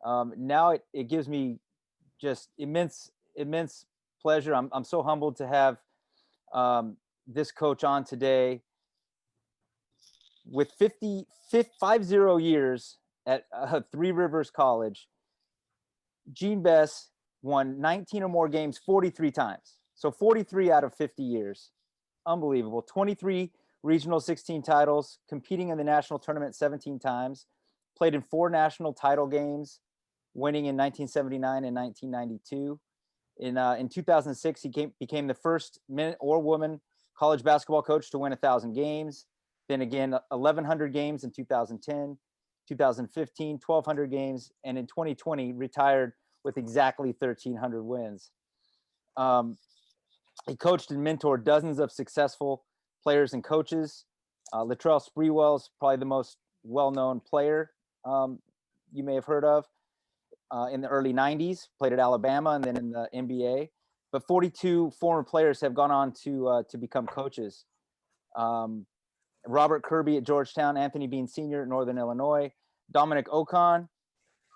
Now it gives me just immense pleasure. I'm so humbled to have this coach on today with 50 years at Three Rivers College. Gene Bess won 19 or more games 43 times. So 43 out of 50 years. Unbelievable. 23 regional 16 titles, competing in the national tournament 17 times, played in 4 national title games, winning in 1979 and 1992. In 2006, he became the first men or woman college basketball coach to win 1,000 games. Then again, 1,100 games in 2010, 2015, 1,200 games, and in 2020 retired with exactly 1,300 wins. He coached and mentored dozens of successful players and coaches. Latrell Sprewell is probably the most well-known player you may have heard of. In the early 90s, played at Alabama and then in the NBA. But 42 former players have gone on to become coaches. Robert Kirby at Georgetown, Anthony Bean Sr. at Northern Illinois, Dominic Okon,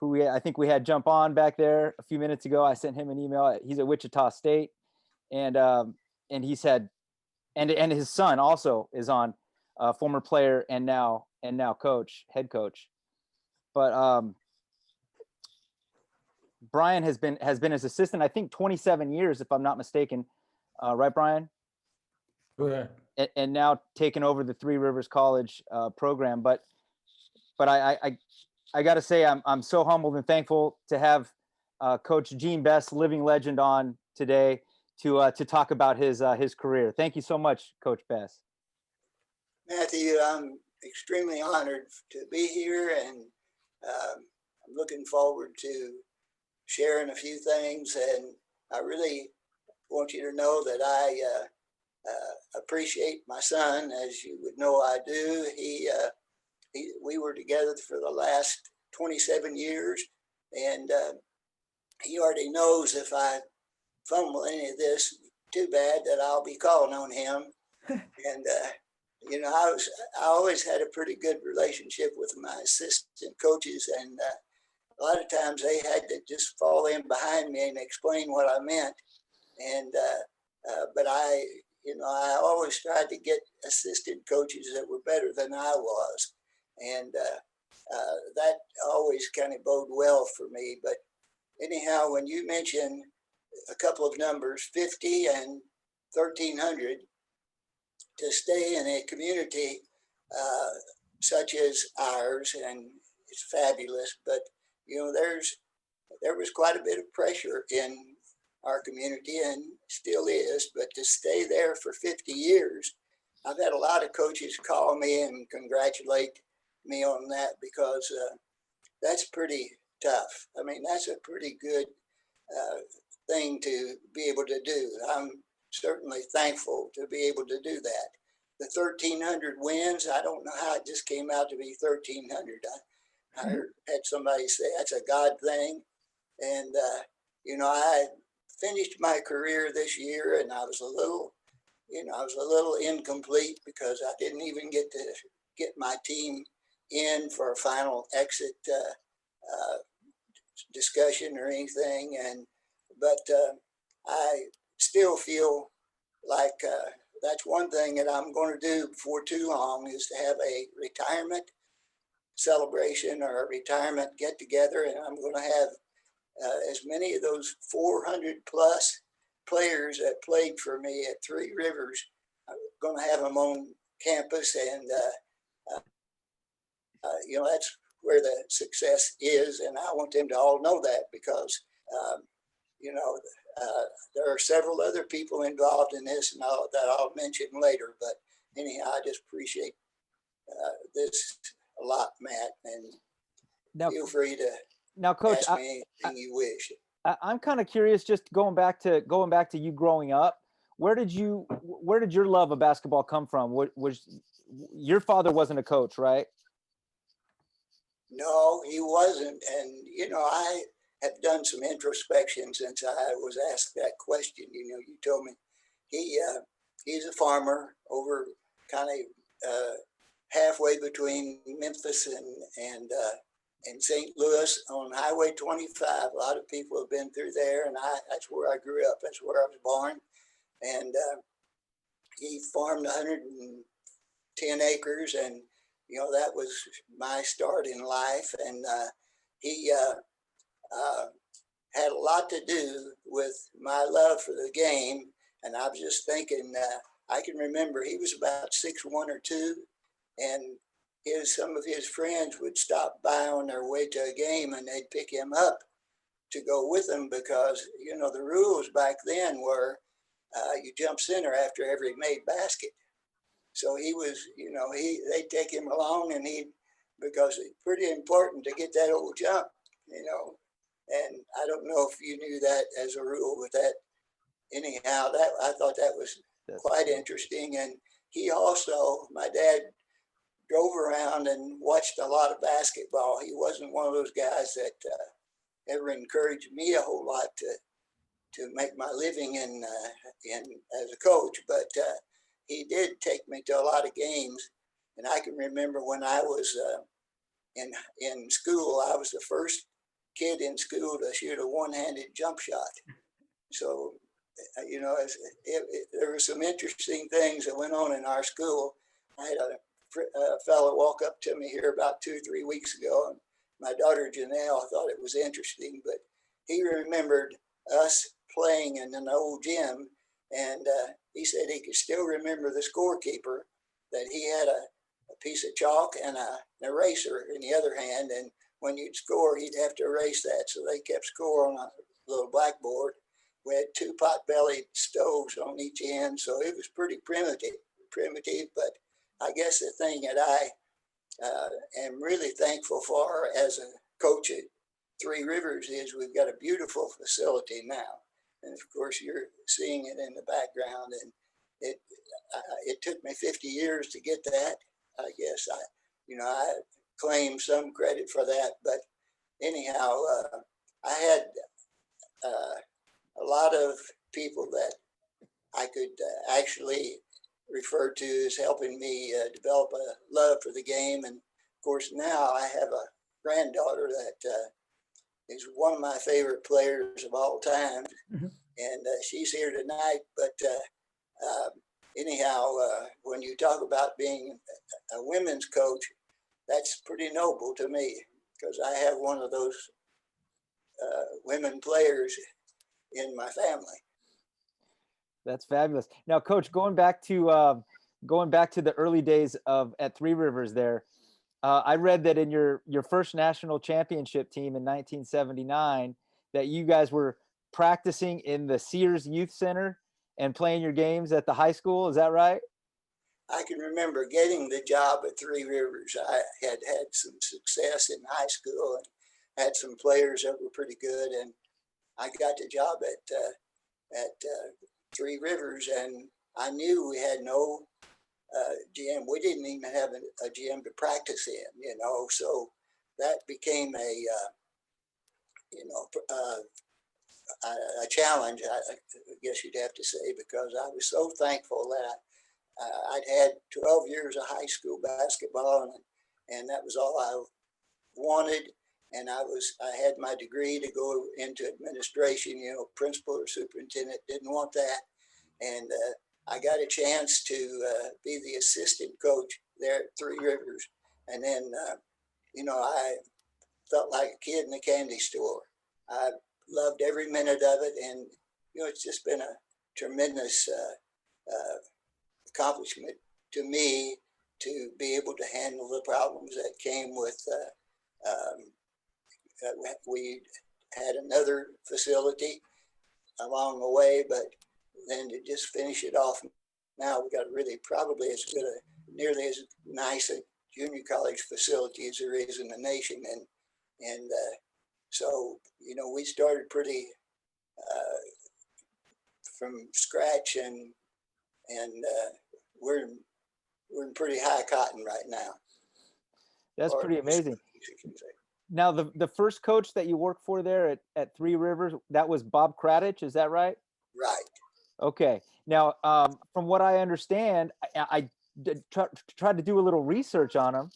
who I think we had jump on back there a few minutes ago. I sent him an email. He's at Wichita State, and he said, and his son also is on, former player and now coach, head coach. But Brian has been his assistant, I think 27 years, if I'm not mistaken. Right, Brian? Correct. And now taking over the Three Rivers College program. But I got to say, I'm so humbled and thankful to have Coach Gene Bess, living legend, on today to talk about his career. Thank you so much, Coach Bess. Matthew, I'm extremely honored to be here, and I'm looking forward to sharing a few things. And I really want you to know that I appreciate my son, as you would know I do. We were together for the last 27 years, and he already knows if I fumble any of this too bad that I'll be calling on him. And I always had a pretty good relationship with my assistant coaches, and a lot of times they had to just fall in behind me and explain what I meant. And but I always tried to get assistant coaches that were better than I was, and that always kind of bode well for me. But anyhow, when you mention a couple of numbers, 50 and 1,300, to stay in a community such as ours, and it's fabulous, but there was quite a bit of pressure in our community, and still is. But to stay there for 50 years, I've had a lot of coaches call me and congratulate me on that, because that's pretty tough. I mean, that's a pretty good thing to be able to do. I'm certainly thankful to be able to do that. The 1,300 wins, I don't know how it just came out to be 1,300. I had somebody say that's a God thing. And, I finished my career this year, and I was a little incomplete, because I didn't even get to get my team in for a final exit discussion or anything. But I still feel like that's one thing that I'm going to do before too long, is to have a retirement celebration or a retirement get together. And I'm going to have as many of those 400 plus players that played for me at Three Rivers. I'm going to have them on campus, and that's where the success is, and I want them to all know that, because there are several other people involved in this, and that I'll mention later. But anyhow, I just appreciate this a lot, Matt, and now, feel free to Coach, ask me anything you wish. I'm kind of curious, just going back to you growing up. Where did your love of basketball come from? Was your father wasn't a coach, right? No, he wasn't. And, I have done some introspection since I was asked that question. You told me he's a farmer over kind of halfway between Memphis and in St. Louis on Highway 25. A lot of people have been through there, and that's where I grew up. That's where I was born. And he farmed 110 acres, and that was my start in life. And he had a lot to do with my love for the game. And I was just thinking, I can remember he was about 6'1" or 2, and some of his friends would stop by on their way to a game, and they'd pick him up to go with them because the rules back then were you jump center after every made basket. So he was, they'd take him along, and because it's pretty important to get that old jump, and I don't know if you knew that as a rule, but that anyhow, that I thought that was quite interesting. And he also, my dad drove around and watched a lot of basketball. He wasn't one of those guys that ever encouraged me a whole lot to make my living in as a coach, but he did take me to a lot of games. And I can remember when I was in school, I was the first kid in school to shoot a one-handed jump shot. So, there were some interesting things that went on in our school. I had a fellow walk up to me here about 2-3 weeks ago, and my daughter Janelle thought it was interesting, but he remembered us playing in an old gym, and he said he could still remember the scorekeeper, that he had a piece of chalk and an eraser in the other hand, and when you'd score, he'd have to erase that. So they kept score on a little blackboard. We had 2 pot-bellied stoves on each end, so it was pretty primitive. But I guess the thing that I am really thankful for as a coach at Three Rivers is we've got a beautiful facility now, and of course you're seeing it in the background. And it took me 50 years to get that. I guess I claim some credit for that, but anyhow, I had a lot of people that I could actually refer to as helping me develop a love for the game. And of course, now I have a granddaughter that is one of my favorite players of all time. Mm-hmm. And she's here tonight. But anyhow, when you talk about being a women's coach, that's pretty noble to me, because I have one of those women players in my family. That's fabulous. Now, Coach, going back to the early days at Three Rivers there, I read that in your first national championship team in 1979, that you guys were practicing in the Sears Youth Center and playing your games at the high school. Is that right? I can remember getting the job at Three Rivers. I had some success in high school and had some players that were pretty good, and I got the job at Three Rivers, and I knew we had no gym. We didn't even have a gym to practice in, so that became a challenge, I guess you'd have to say, because I was so thankful that I'd had 12 years of high school basketball, and that was all I wanted. And I had my degree to go into administration, principal or superintendent, didn't want that. And I got a chance to be the assistant coach there at Three Rivers. And then, I felt like a kid in a candy store. I loved every minute of it. And, it's just been a tremendous accomplishment to me to be able to handle the problems that came with we had another facility along the way, but then to just finish it off, now we got really probably as good nearly as nice a junior college facility as there is in the nation. And so, we started pretty from scratch, and we're in pretty high cotton right now. That's pretty amazing. Now, the first coach that you worked for there at Three Rivers, that was Bob Kradich, is that right? Right. Okay. Now, from what I understand, I tried to do a little research on him,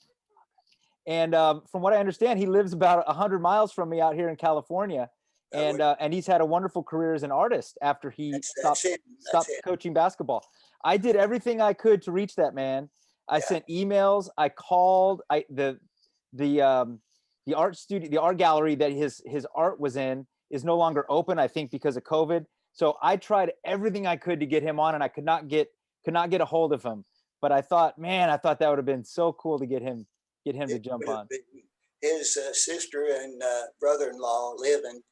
And from what I understand, he lives about 100 miles from me out here in California. Would, And he's had a wonderful career as an artist after he that's it. That's stopped it. coaching basketball. I did everything I could to reach that man. I Yeah. sent emails. I called. The art studio, the art gallery that his art was in is no longer open, I think, because of COVID. So I tried everything I could to get him on, and I could not get a hold of him. But I thought, man, I thought that would have been so cool to get him to It jump would have on. been, his sister and brother-in-law live in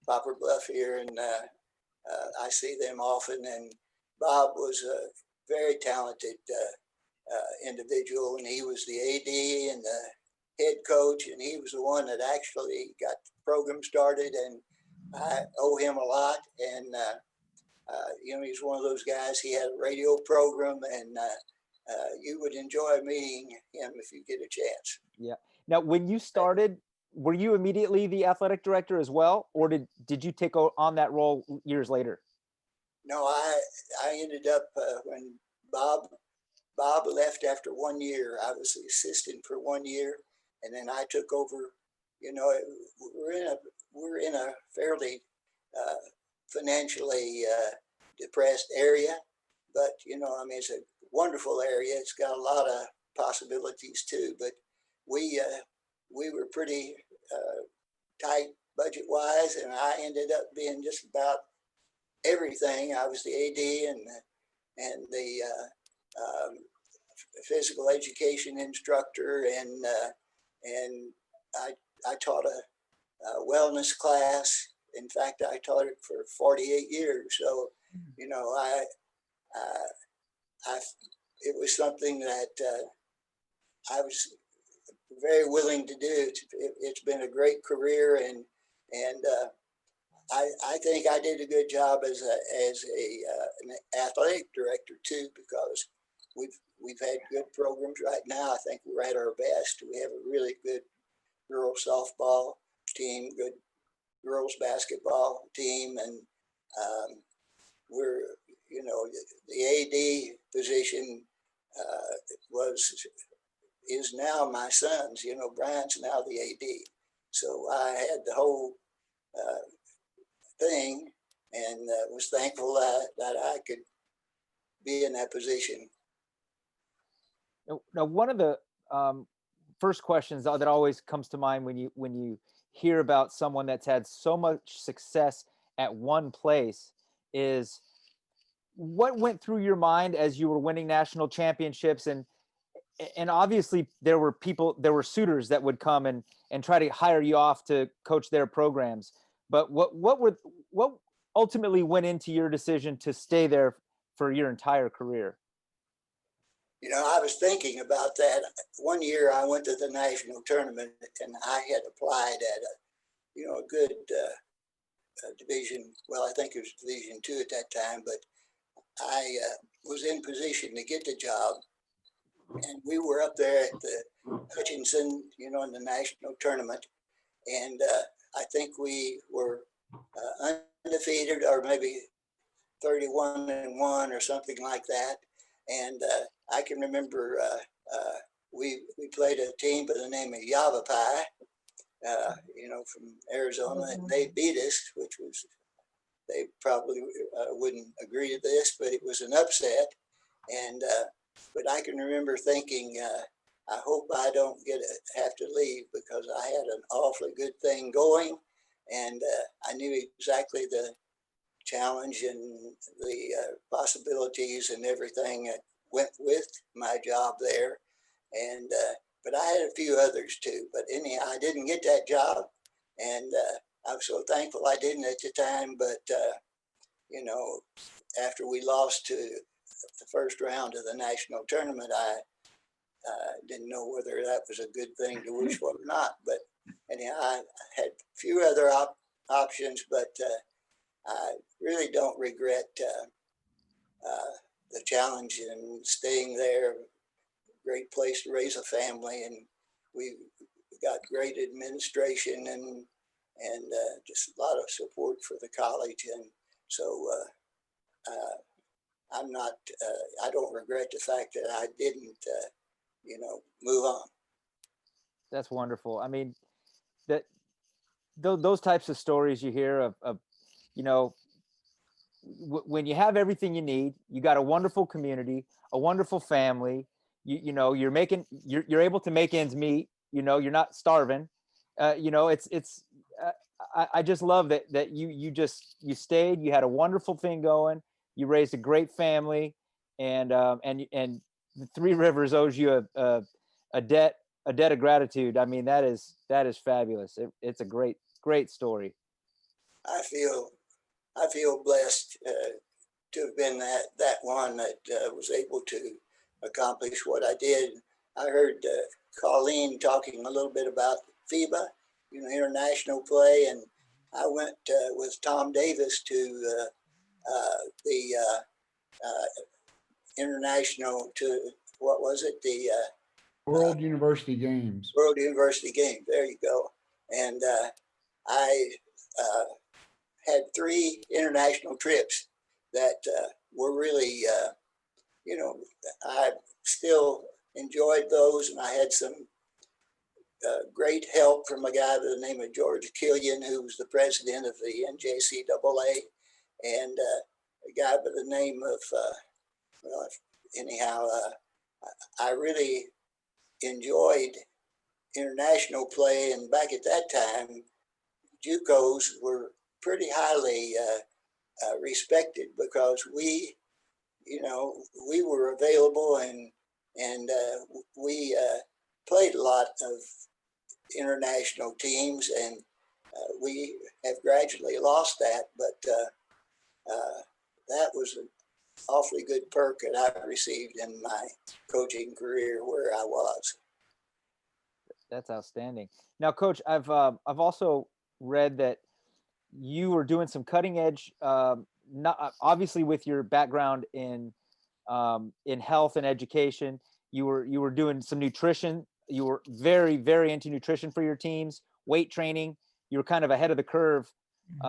Poplar Bluff here, and I see them often. And Bob was a very talented individual, and he was the AD and the head coach, and he was the one that actually got the program started, and I owe him a lot. And he's one of those guys. He had a radio program, and you would enjoy meeting him if you get a chance. Yeah. Now, when you started, were you immediately the athletic director as well, or did you take on that role years later? No, I ended up when Bob left after 1 year. I was the assistant for 1 year, and then I took over. You know, we're in a fairly financially depressed area, but I mean, it's a wonderful area. It's got a lot of possibilities too. But we were pretty tight budget wise, and I ended up being just about everything. I was the AD and the physical education instructor, and I taught a wellness class. In fact, I taught it for 48 years. So, I, I it was something that I was very willing to do. It's been a great career, and I think I did a good job as an athletic director too, because we've had good programs. Right now, I think we're at our best. We have a really good girls softball team, good girls basketball team, and we're the AD position is now my son's. Brian's now the AD, so I had the whole thing, and was thankful that I could be in that position. Now, one of the first questions that always comes to mind when you hear about someone that's had so much success at one place is, what went through your mind as you were winning national championships? And obviously there were suitors that would come and try to hire you off to coach their programs. But what ultimately went into your decision to stay there for your entire career? I was thinking about that. 1 year I went to the national tournament, and I had applied at a good division. Well, I think it was Division II at that time, but I was in position to get the job, and we were up there at the Hutchinson, in the national tournament, and I think we were undefeated, or maybe 31-1 or something like that. And I can remember we played a team by the name of Yavapai, from Arizona, and they beat us, which was, they probably wouldn't agree to this, but it was an upset. And but I can remember thinking, I hope I don't have to leave, because I had an awfully good thing going, and I knew exactly the challenge and the possibilities and everything that went with my job there. And but I had a few others too. But anyhow, I didn't get that job, and I was so thankful I didn't at the time. But after we lost to the first round of the national tournament, I didn't know whether that was a good thing to wish for or not. But anyhow, I had a few other options, but I really don't regret the challenge in staying there. Great place to raise a family, and we got great administration and just a lot of support for the college. And so I'm not. I don't regret the fact that I didn't, move on. That's wonderful. I mean, that those types of stories you hear of you know, when you have everything you need, you got a wonderful community, a wonderful family. You know, you're able to make ends meet. You know, you're not starving. You know, it's. I just love that you stayed. You had a wonderful thing going. You raised a great family, and the Three Rivers owes you a debt of gratitude. I mean, that is fabulous. It's a great story. I feel I feel blessed to have been that one that was able to accomplish what I did. I heard Colleen talking a little bit about FIBA, international play, and I went with Tom Davis to the international to what was it World University Games. World University Games. There you go. And I had 3 international trips that were really, I still enjoyed those, and I had some great help from a guy by the name of George Killian, who was the president of the NJCAA, and a guy by the name of, well, anyhow, I really enjoyed international play, and back at that time, JUCOs were pretty highly respected because we were available, and we played a lot of international teams, and we have gradually lost that, but that was an awfully good perk that I received in my coaching career where I was. That's outstanding. Now, Coach, I've also read that you were doing some cutting edge, not obviously with your background in health and education. You were doing some nutrition. You were very into nutrition for your teams, weight training. You were kind of ahead of the curve,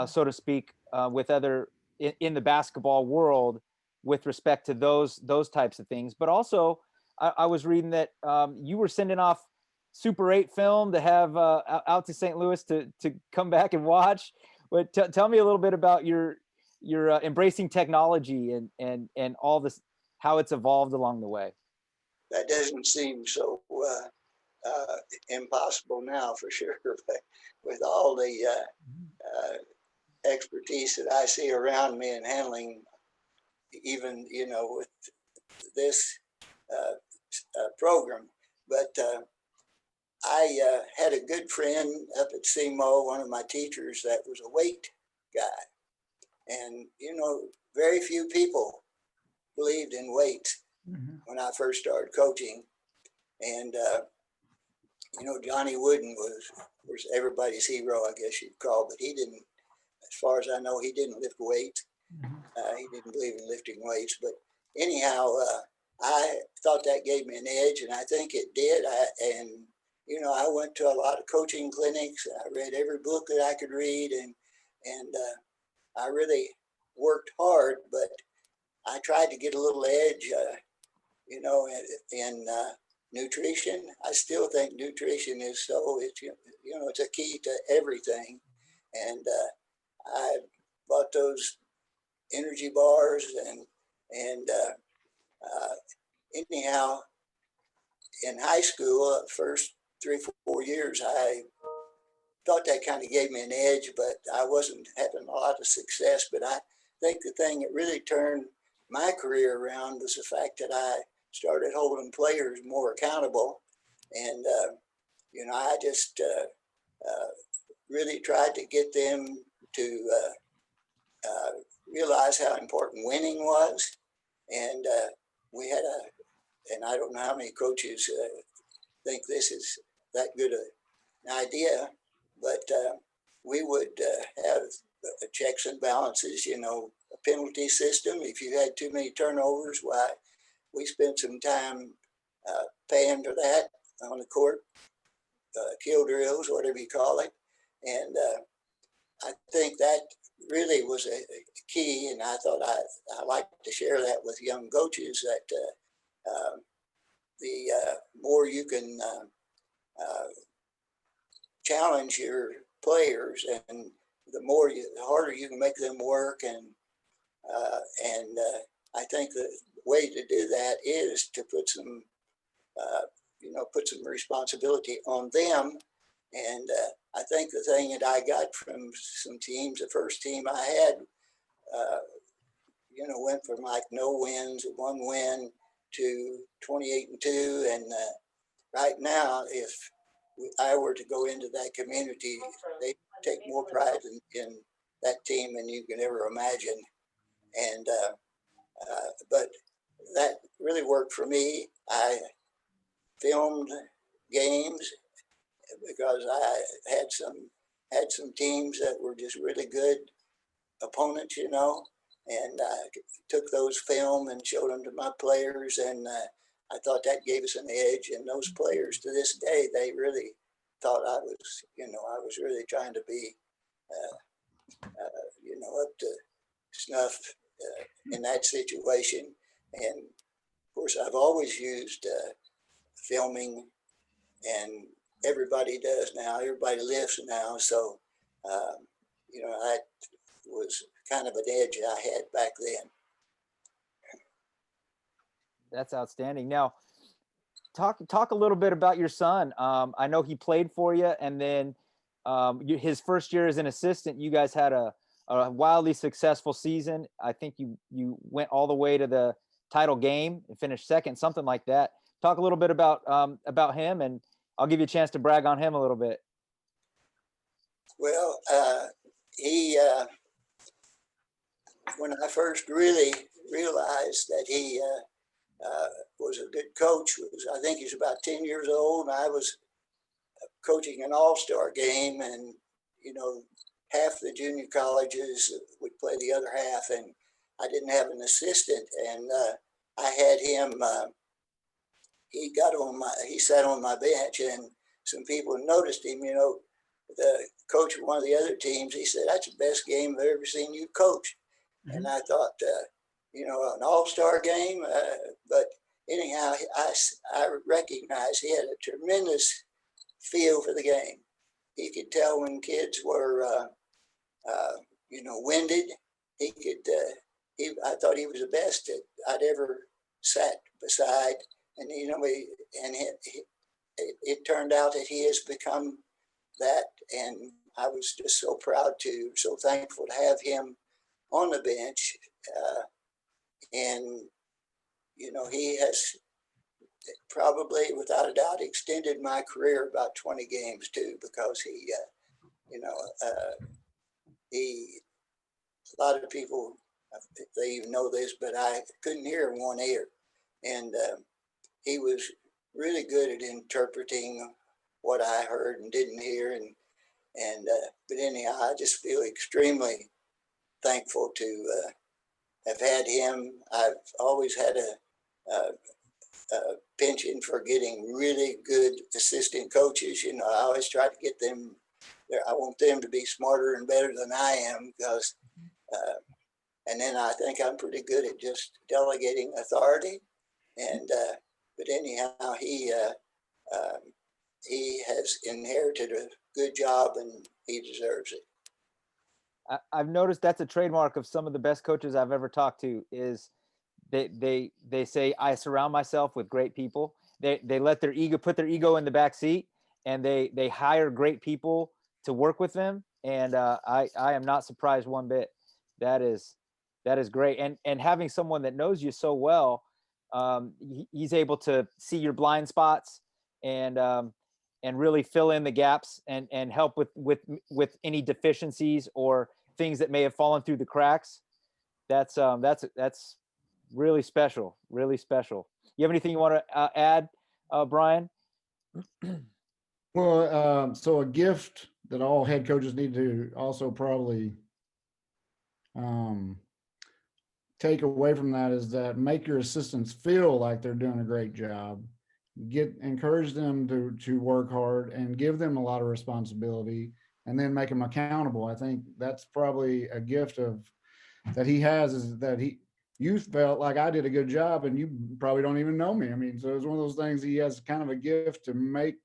so to speak, with other in the basketball world with respect to those types of things. But also, I was reading that you were sending off Super 8 film to have out to St. Louis to come back and watch. But tell me a little bit about your embracing technology and all this, how it's evolved along the way. That doesn't seem so impossible now, for sure, but with all the expertise that I see around me and handling, even with this program. But I had a good friend up at SEMO, one of my teachers, that was a weight guy. And, very few people believed in weights when I first started coaching. And, Johnny Wooden was everybody's hero, I guess you'd call, but he didn't, as far as I know, he didn't lift weights. He didn't believe in lifting weights. But anyhow, I thought that gave me an edge, and I think it did. I went to a lot of coaching clinics. I read every book that I could read, and I really worked hard, but I tried to get a little edge, in nutrition. I still think nutrition is it's a key to everything. And I bought those energy bars, and anyhow, in high school, first 3-4 years, I thought that kind of gave me an edge, but I wasn't having a lot of success. But I think the thing that really turned my career around was the fact that I started holding players more accountable. And, I just really tried to get them to realize how important winning was. And we had and I don't know how many coaches think this is that good an idea, but we would have checks and balances, a penalty system. If you had too many turnovers, why, we spent some time paying for that on the court, kill drills, whatever you call it. And I think that really was a key, and I thought I like to share that with young coaches, that the more you can challenge your players, and the harder you can make them work. And I think the way to do that is to put some, put some responsibility on them. And I think the thing that I got from some teams, the first team I had, went from like no wins, 1 win, to 28-2. And right now, if I were to go into that community, they take more pride in that team than you can ever imagine. And but that really worked for me. I filmed games because I had some teams that were just really good opponents, and I took those film and showed them to my players, and I thought that gave us an edge. And those players, to this day, they really thought I was really trying to be, up to snuff in that situation. And of course, I've always used filming, and everybody does now. Everybody lives now, so that was kind of an edge I had back then. That's outstanding. Now, talk a little bit about your son. I know he played for you, and then his first year as an assistant, you guys had a wildly successful season. I think you went all the way to the title game and finished second, something like that. Talk a little bit about him, and I'll give you a chance to brag on him a little bit. Well, he when I first really realized that he was a good coach, I think he was about 10 years old, and I was coaching an all-star game, and half the junior colleges would play the other half, and I didn't have an assistant, and I had him. He sat on my bench, and some people noticed him. The coach of one of the other teams, he said, "That's the best game I've ever seen you coach." Mm-hmm. And I thought, an all-star game. But anyhow, I recognized he had a tremendous feel for the game. He could tell when kids were, winded. He could. I thought he was the best that I'd ever sat beside, and it turned out that he has become that, and I was just so thankful to have him on the bench, and he has probably, without a doubt, extended my career about 20 games too, because a lot of people, they even know this, but I couldn't hear in one ear, and he was really good at interpreting what I heard and didn't hear, but anyhow, I just feel extremely thankful to have had him. I've always had a penchant for getting really good assistant coaches. I always try to get them there. I want them to be smarter and better than I am, because and then I think I'm pretty good at just delegating authority. And but anyhow, he has inherited a good job, and he deserves it. I've noticed that's a trademark of some of the best coaches I've ever talked to. Is they say, I surround myself with great people. They let put their ego in the back seat, and they hire great people to work with them. And I am not surprised one bit. That is great. And having someone that knows you so well, he's able to see your blind spots and really fill in the gaps and help with any deficiencies or things that may have fallen through the cracks. That's really special, really special. You have anything you want to add, Brian? Well, so a gift that all head coaches need to also probably take away from that is that make your assistants feel like they're doing a great job. Encourage them to work hard and give them a lot of responsibility, and then make them accountable. I think that's probably a gift that he has, is that you felt like I did a good job, and you probably don't even know me. I mean, so it's one of those things. He has kind of a gift to make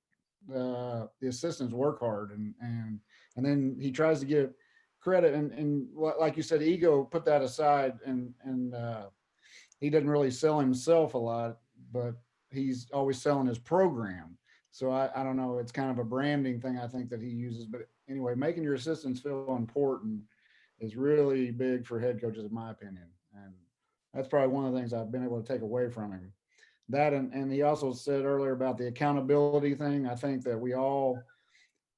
the assistants work hard, and then he tries to give credit, and like you said, ego, put that aside, and he doesn't really sell himself a lot, but he's always selling his program. So I don't know. It's kind of a branding thing I think that he uses. But anyway, making your assistants feel important is really big for head coaches, in my opinion. And that's probably one of the things I've been able to take away from him. That and he also said earlier about the accountability thing. I think that we all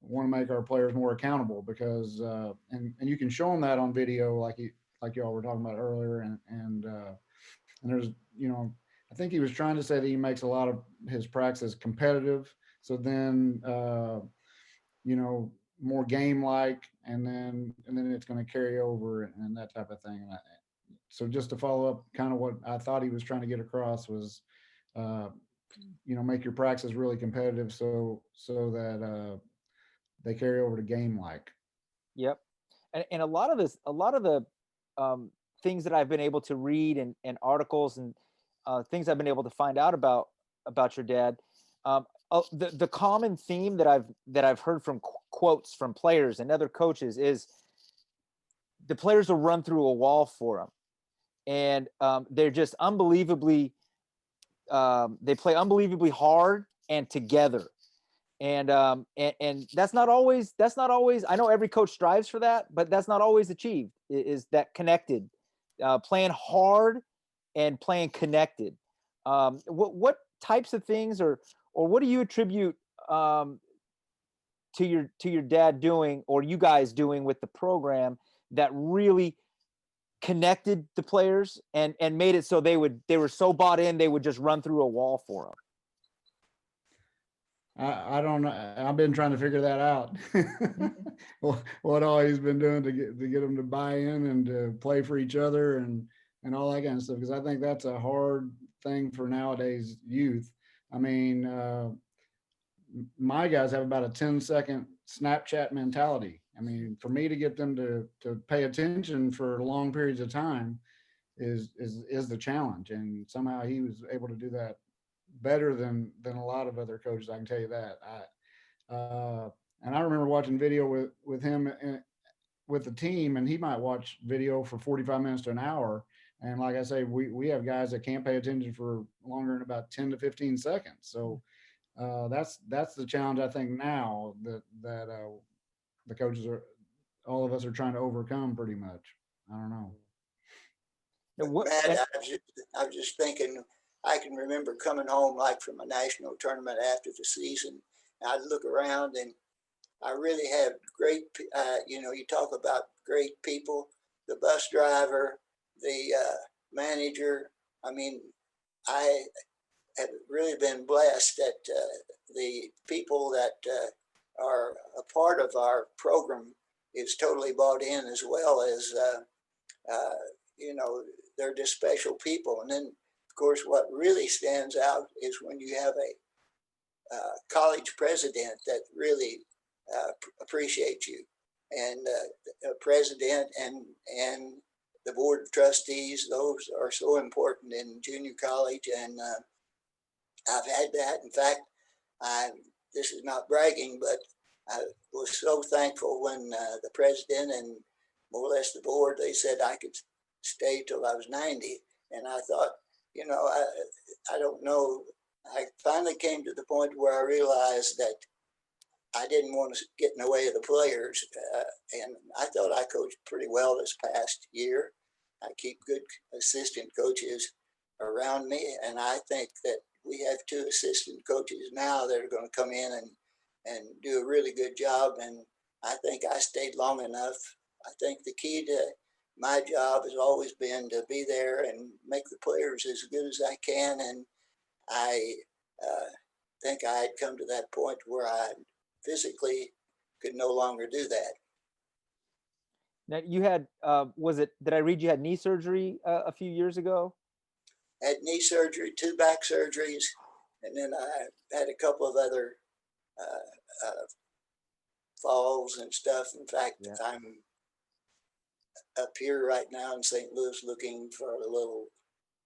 want to make our players more accountable because and you can show them that on video like y'all were talking about earlier and there's I think he was trying to say that he makes a lot of his practices competitive, so then more game like, and then it's going to carry over and that type of thing. So just to follow up, kind of what I thought he was trying to get across was, uh, make your practices really competitive, so that they carry over to game like. Yep. And a lot of the things that I've been able to read and articles and things I've been able to find out about your dad, the common theme that I've heard from quotes from players and other coaches is the players will run through a wall for him, and they're just unbelievably they play unbelievably hard and together. And that's not always I know every coach strives for that, but that's not always achieved, is that connected, playing hard and playing connected. What types of things or what do you attribute to your dad doing, or you guys doing with the program, that really connected the players and made it so they were so bought in they would just run through a wall for them? I don't know. I've been trying to figure that out. What all he's been doing to get them to buy in and to play for each other and all that kind of stuff. Because I think that's a hard thing for nowadays youth. I mean, my guys have about a 10-second Snapchat mentality. I mean, for me to get them to pay attention for long periods of time is the challenge. And somehow he was able to do that better than a lot of other coaches. I can tell you that. And I remember watching video with him with the team, and he might watch video for 45 minutes to an hour. And like I say, we have guys that can't pay attention for longer than about 10 to 15 seconds. So that's the challenge I think now that the coaches all of us are trying to overcome pretty much. I don't know. Matt, I was just thinking, I can remember coming home like from a national tournament after the season. I'd look around and I really have great, you talk about great people, the bus driver, the manager. I mean, I have really been blessed that the people that are a part of our program is totally bought in, as well as, they're just special people. And then, of course, what really stands out is when you have a college president that really appreciates you, and a president and the board of trustees. Those are so important in junior college, and I've had that. In fact, this is not bragging, but I was so thankful when the president and more or less the board, they said I could stay till I was 90. And I thought, I don't know. I finally came to the point where I realized that I didn't want to get in the way of the players. And I thought I coached pretty well this past year. I keep good assistant coaches around me. And I think that we have 2 assistant coaches now that are going to come in and do a really good job. And I think I stayed long enough. I think the key to my job has always been to be there and make the players as good as I can. And I think I had come to that point where I physically could no longer do that. Now you had, did I read you had knee surgery a few years ago? I had knee surgery, 2 back surgeries, and then I had a couple of other falls and stuff. In fact, Yeah. I'm up here right now in St. Louis looking for a little,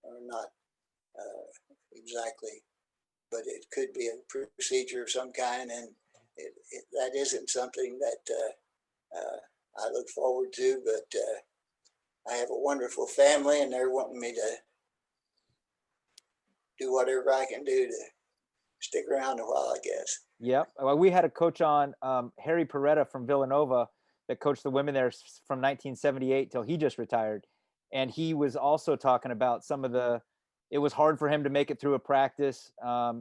or not exactly but it could be a procedure of some kind, and that isn't something that I look forward to. But I have a wonderful family, and they're wanting me to do whatever I can do to stick around a while, I guess. Yep. Well, we had a coach on, Harry Peretta from Villanova, that coached the women there from 1978 till he just retired. And he was also talking about it was hard for him to make it through a practice.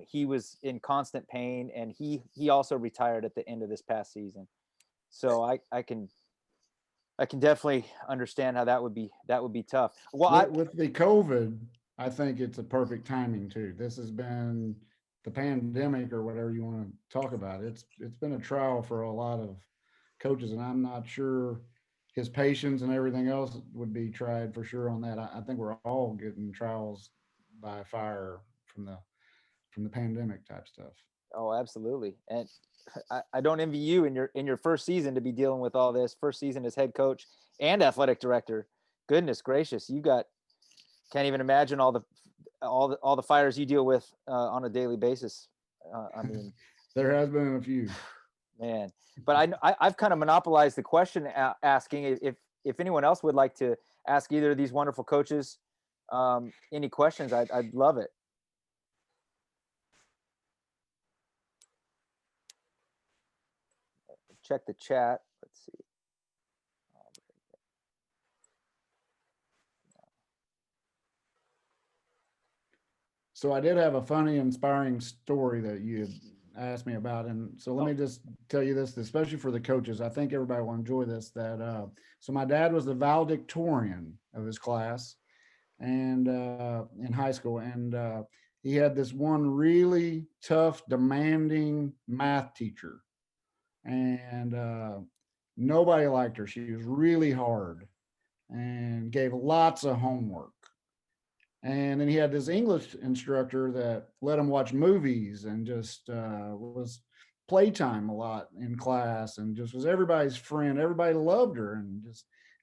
He was in constant pain, and he also retired at the end of this past season. So I can definitely understand how that would be tough. Well, with the COVID, I think it's a perfect timing too. This has been the pandemic, or whatever you want to talk about. It's been a trial for a lot of coaches, and I'm not sure his patience and everything else would be tried for sure on that. I think we're all getting trials by fire from the pandemic type stuff. oh, absolutely. And I don't envy you in your first season to be dealing with all this. First season as head coach and athletic director. Goodness gracious, can't even imagine all the fires you deal with on a daily basis. I mean, there has been a few, man. But I've kind of monopolized the question asking if anyone else would like to ask either of these wonderful coaches any questions. I'd love it. Check the chat. Let's see. So I did have a funny, inspiring story that you had asked me about, and so let me just tell you this, especially for the coaches. I think everybody will enjoy this. So my dad was the valedictorian of his class, and in high school, and he had this one really tough, demanding math teacher, and nobody liked her. She was really hard and gave lots of homework. And then he had this English instructor that let him watch movies and just was playtime a lot in class, and just was everybody's friend. Everybody loved her, and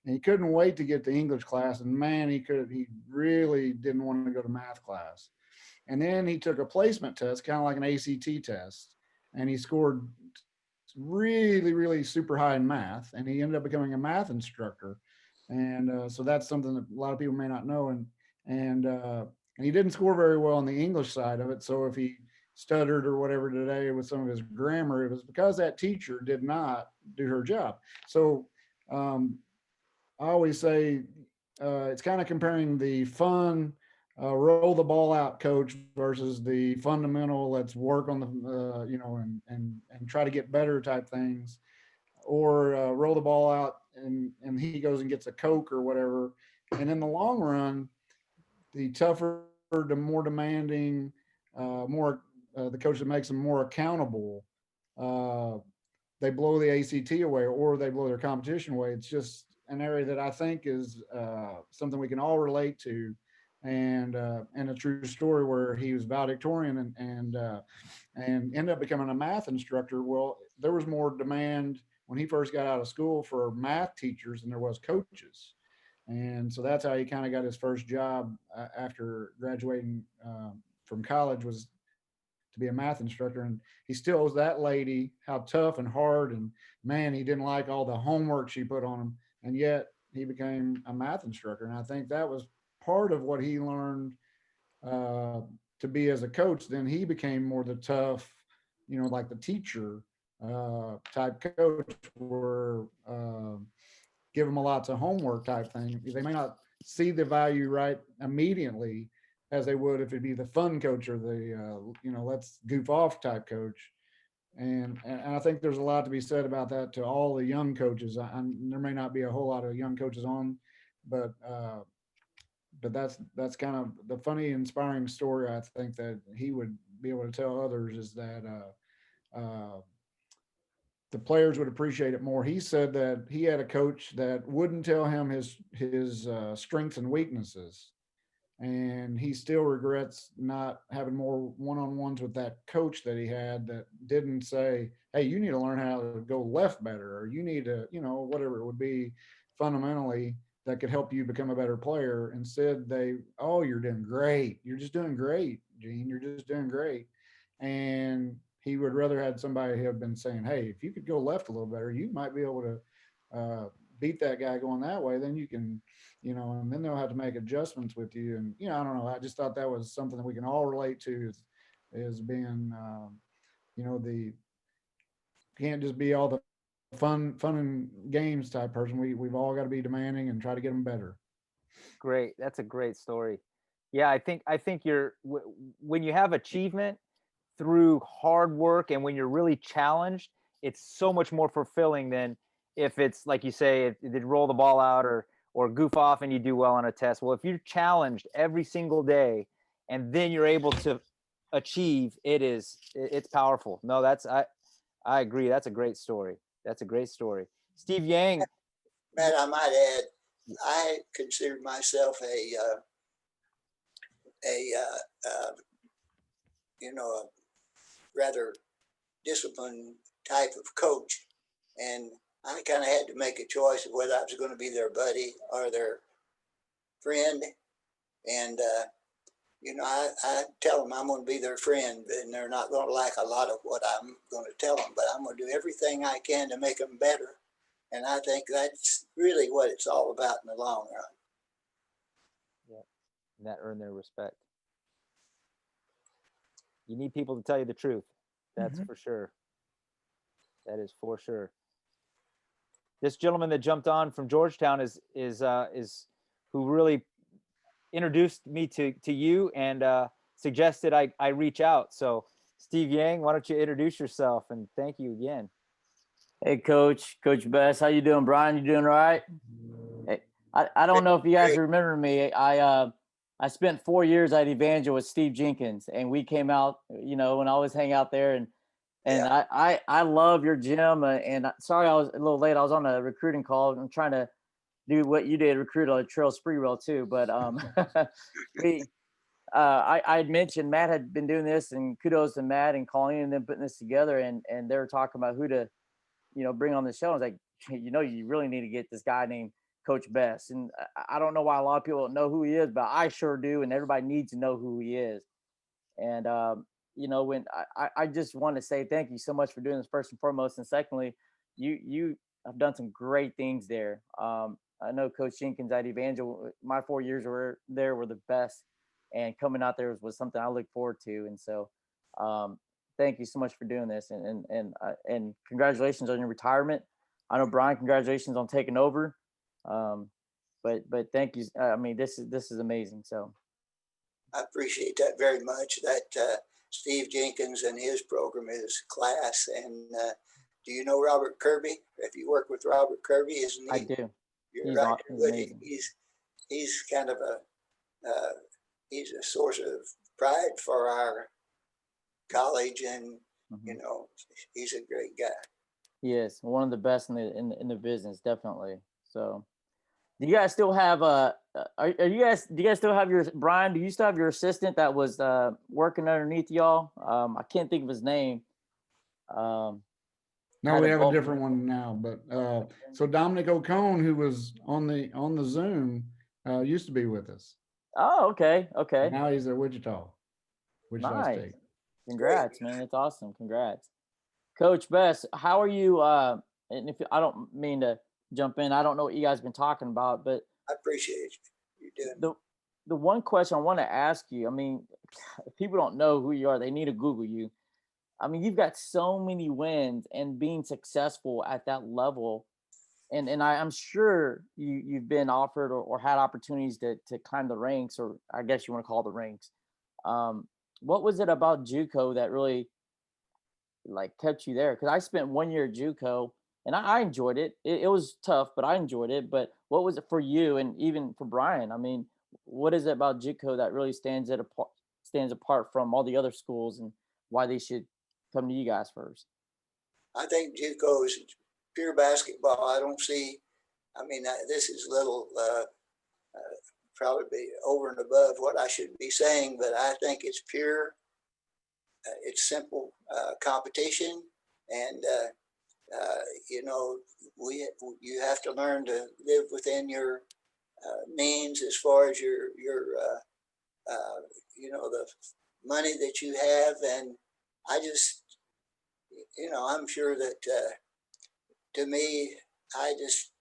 he couldn't wait to get to English class. And man, he really didn't want to go to math class. And then he took a placement test, kind of like an ACT test, and he scored really, really super high in math, and he ended up becoming a math instructor. And so that's something that a lot of people may not know. And he didn't score very well on the English side of it. So if he stuttered or whatever today with some of his grammar, it was because that teacher did not do her job. So I always say it's kind of comparing the fun roll the ball out coach versus the fundamental let's work on the and try to get better type things, or roll the ball out and he goes and gets a Coke or whatever. And in the long run, the tougher, the more demanding, more the coach that makes them more accountable, they blow the ACT away or they blow their competition away. It's just an area that I think is something we can all relate to, and a true story where he was valedictorian and ended up becoming a math instructor. Well, there was more demand when he first got out of school for math teachers than there was coaches. And so that's how he kind of got his first job after graduating from college, was to be a math instructor. And he still owes that lady how tough and hard, and man, he didn't like all the homework she put on him. And yet he became a math instructor. And I think that was part of what he learned to be as a coach. Then he became more the tough, like the teacher type coach, where give them a lots of homework type thing. They may not see the value right immediately as they would if it'd be the fun coach or the let's goof off type coach. And I think there's a lot to be said about that to all the young coaches. There may not be a whole lot of young coaches on, but that's kind of the funny, inspiring story I think that he would be able to tell others, is that the players would appreciate it more. He said that he had a coach that wouldn't tell him his strengths and weaknesses, and he still regrets not having more one-on-ones with that coach that he had, that didn't say, hey, you need to learn how to go left better, or you need to, whatever it would be fundamentally that could help you become a better player. Instead, you're doing great. You're just doing great, Gene. You're just doing great. and he would rather had somebody have been saying, "Hey, if you could go left a little better, you might be able to beat that guy going that way. Then you can, and then they'll have to make adjustments with you." And I don't know. I just thought that was something that we can all relate to, is being, the can't just be all the fun and games type person. We've all got to be demanding and try to get them better. Great. That's a great story. Yeah, I think when you have achievement through hard work and when you're really challenged, it's so much more fulfilling than if it's like you say, it did roll the ball out or goof off and you do well on a test. Well, if you're challenged every single day and then you're able to achieve, it's powerful. No, I agree. That's a great story. That's a great story. Steve Yang. Matt, I might add, I consider myself a rather disciplined type of coach, and I kind of had to make a choice of whether I was going to be their buddy or their friend. And I tell them I'm going to be their friend, and they're not going to like a lot of what I'm going to tell them, but I'm going to do everything I can to make them better. And I think that's really what it's all about in the long run. Yeah, and that earned their respect. You need people to tell you the truth. That's for sure. That is for sure. This gentleman that jumped on from Georgetown is who really introduced me to you and suggested I reach out. So Steve Yang, why don't you introduce yourself, and thank you again. Hey, Coach Bess, how you doing, Brian? You doing all right? Hey, I don't know if you guys remember me. I spent 4 years at Evangel with Steve Jenkins, and we came out, when I always hang out there, and yeah. I love your gym. And sorry I was a little late. I was on a recruiting call. I'm trying to do what you did, recruit on Trail Spreewell too. But I had mentioned Matt had been doing this, and kudos to Matt and Colleen and them putting this together, and they were talking about who to bring on the show. I was like, you really need to get this guy named Coach Bess. And I don't know why a lot of people don't know who he is, but I sure do. And everybody needs to know who he is. And, when I just want to say thank you so much for doing this first and foremost. And secondly, you have done some great things there. I know Coach Jenkins at Evangel, my 4 years were the best. And coming out there was something I look forward to. And so, thank you so much for doing this, and congratulations on your retirement. I know, Brian, congratulations on taking over. But thank you. I mean, this is amazing. So I appreciate that very much. That Steve Jenkins and his program is class. And do you know Robert Kirby? If you work with Robert Kirby, isn't he? I do. You're right. He's kind of he's a source of pride for our college, and he's a great guy. Yes, one of the best in the business, definitely. So, do you guys still have do you guys still have your Brian? Do you still have your assistant that was working underneath y'all? I can't think of his name. No, we have a different one now. But so Dominic O'Cone, who was on the Zoom, used to be with us. Oh, okay. Now he's at Wichita nice. State. Congrats, man. That's awesome. Congrats. Coach Bess, how are you? And if I don't mean to jump in, I don't know what you guys have been talking about, but I appreciate you doing the one question I want to ask you, I mean, if people don't know who you are, they need to Google you. I mean, you've got so many wins and being successful at that level. And I'm sure you've been offered or had opportunities to climb the ranks, or I guess you want to call the ranks. What was it about JUCO that really kept you there? Because I spent 1 year at JUCO and I enjoyed it. It was tough, but I enjoyed it. But what was it for you, and even for Brian? I mean, what is it about JUCO that really stands apart from all the other schools, and why they should come to you guys first? I think JUCO is pure basketball. I don't see. I mean, this is little probably over and above what I should be saying, but I think it's pure. It's simple competition, and you have to learn to live within your means as far as your the money that you have, and I just, I'm sure that to me, I just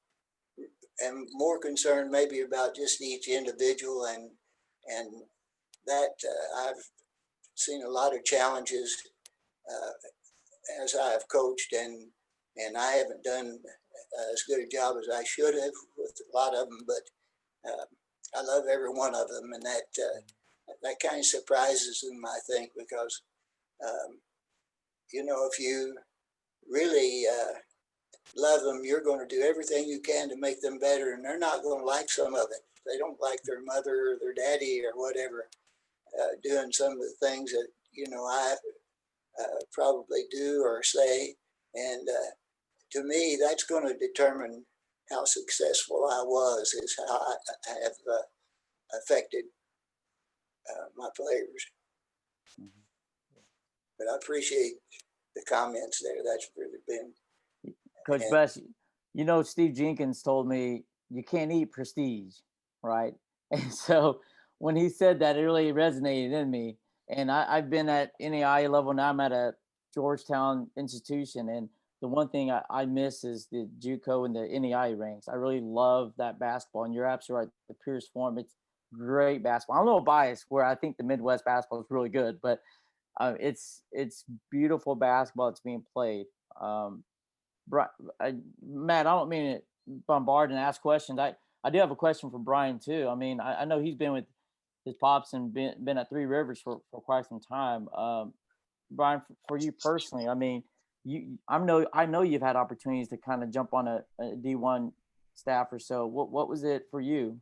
am more concerned maybe about just each individual, and that I've seen a lot of challenges as I have coached, and I haven't done as good a job as I should have with a lot of them, but I love every one of them, and that kind of surprises them, I think, because if you really love them, you're going to do everything you can to make them better, and they're not going to like some of it. They don't like their mother or their daddy or whatever doing some of the things that I probably do or say, and to me, that's going to determine how successful I was, is how I have affected my players. But I appreciate the comments there. That's really been. Coach And Bess, Steve Jenkins told me you can't eat prestige, right? And so when he said that, it really resonated in me. And I've been at NAIA level now. I'm at a Georgetown institution, and the one thing I miss is the JUCO and the NAIA ranks. I really love that basketball, and you're absolutely right. The Pierce Form, it's great basketball. I'm a little biased where I think the Midwest basketball is really good, but it's beautiful basketball that's being played. Matt, I don't mean to bombard and ask questions. I do have a question for Brian too. I mean, I know he's been with his pops and been at Three Rivers for quite some time. Brian, for you personally, I mean, I know you've had opportunities to kind of jump on a D1 staff or so. What was it for you?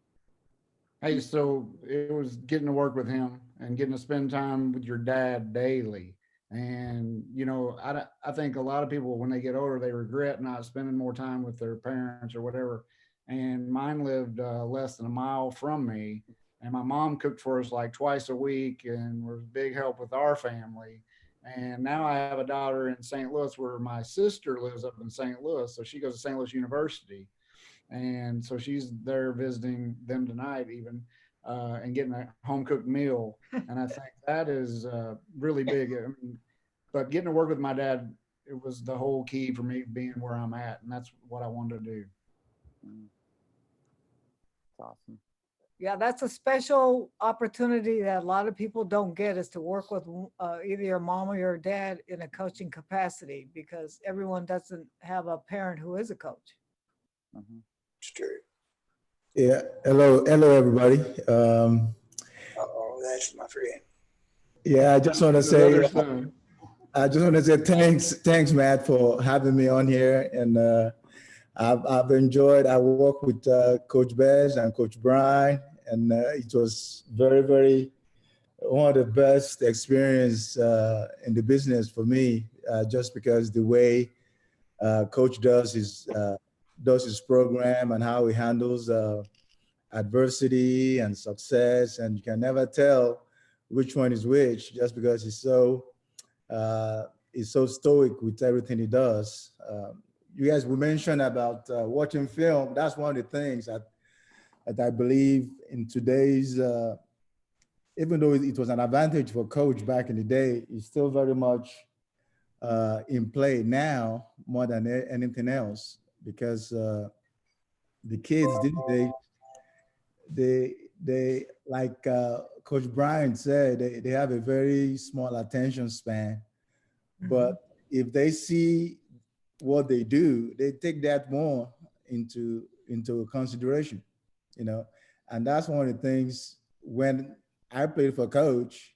Hey, so it was getting to work with him and getting to spend time with your dad daily. And, I think a lot of people, when they get older, they regret not spending more time with their parents or whatever. And mine lived less than a mile from me. And my mom cooked for us like twice a week and was a big help with our family. And now I have a daughter in St. Louis where my sister lives up in St. Louis. So she goes to St. Louis University. And so she's there visiting them tonight even, and getting a home cooked meal. And I think that is really big. I mean, but getting to work with my dad, it was the whole key for me being where I'm at. And that's what I wanted to do. That's awesome. Yeah, that's a special opportunity that a lot of people don't get, is to work with either your mom or your dad in a coaching capacity, because everyone doesn't have a parent who is a coach. Mm-hmm. it's true. Yeah. Hello, everybody. That's my friend. Yeah, I just want to His say, other son. thanks, Matt, for having me on here. And I've enjoyed. I work with Coach Bess and Coach Brian, and it was very, very one of the best experience in the business for me, just because the way Coach does his program and how he handles adversity and success, and you can never tell which one is which, just because he's so stoic with everything he does. You guys, we mentioned about watching film. That's one of the things that I believe in today's, even though it was an advantage for coach back in the day, it's still very much in play now more than anything else, because the kids these days, they like Coach Brian said, they have a very small attention span. But if they see what they do, they take that more into consideration, and that's one of the things. When I played for Coach,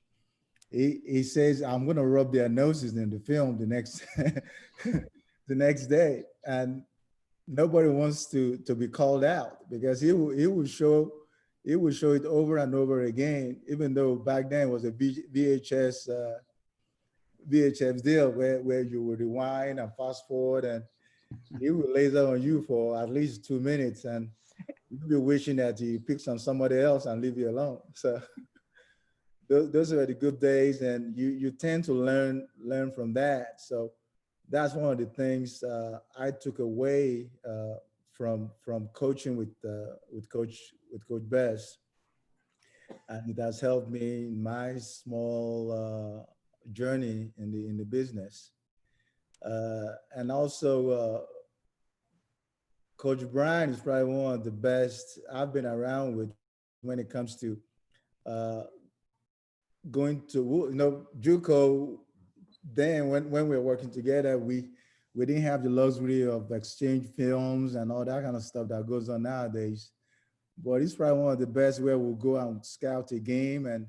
he says, I'm going to rub their noses in the film the next the next day, and nobody wants to be called out, because he would show it over and over again, even though back then it was a VHS deal where you would rewind and fast forward, and he would laser on you for at least 2 minutes, and you'd be wishing that he picks on somebody else and leave you alone. So those are the good days, and you tend to learn from that. So that's one of the things I took away from coaching with Coach Bess, and it has helped me in my small journey in the business. And also, Coach Brian is probably one of the best I've been around with when it comes to going to, JUCO. Then when we were working together, we didn't have the luxury of exchange films and all that kind of stuff that goes on nowadays. But he's probably one of the best where we'll go and scout a game, and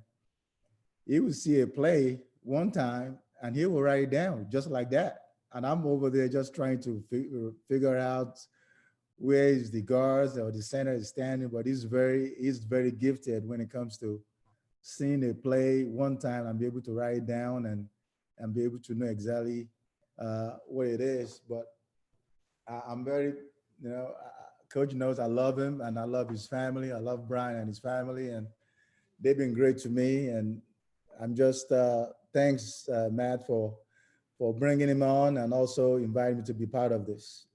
he would see a play one time and he will write it down just like that. And I'm over there just trying to figure out where is the guards or the center is standing. But he's very gifted when it comes to seeing a play one time and be able to write it down and be able to know exactly what it is. But I'm very, Coach knows I love him and I love his family. I love Brian and his family, and they've been great to me. And I'm just thanks, Matt, for bringing him on and also inviting me to be part of this.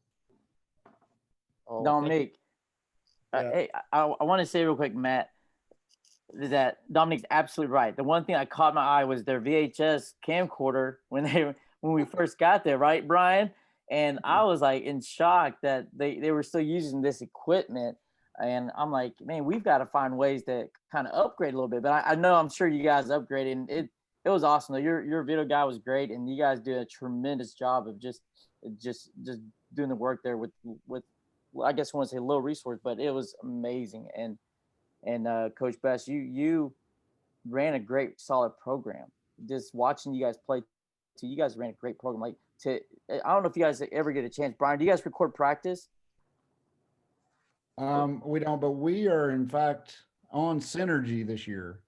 Oh, Dominique, Yeah. hey, I want to say real quick, Matt, that Dominique's absolutely right. The one thing that caught my eye was their VHS camcorder when we first got there, right, Brian? And I was like in shock that they were still using this equipment. And I'm like, man, we've got to find ways to kind of upgrade a little bit. But I know I'm sure you guys upgraded, and it was awesome. Though. Your video guy was great, and you guys did a tremendous job of just doing the work there with I guess I want to say low resource, but it was amazing. And Coach Bess, you ran a great solid program. Just watching you guys play, you guys ran a great program. I don't know if you guys ever get a chance. Brian, do you guys record practice? We don't, but we are in fact on Synergy this year,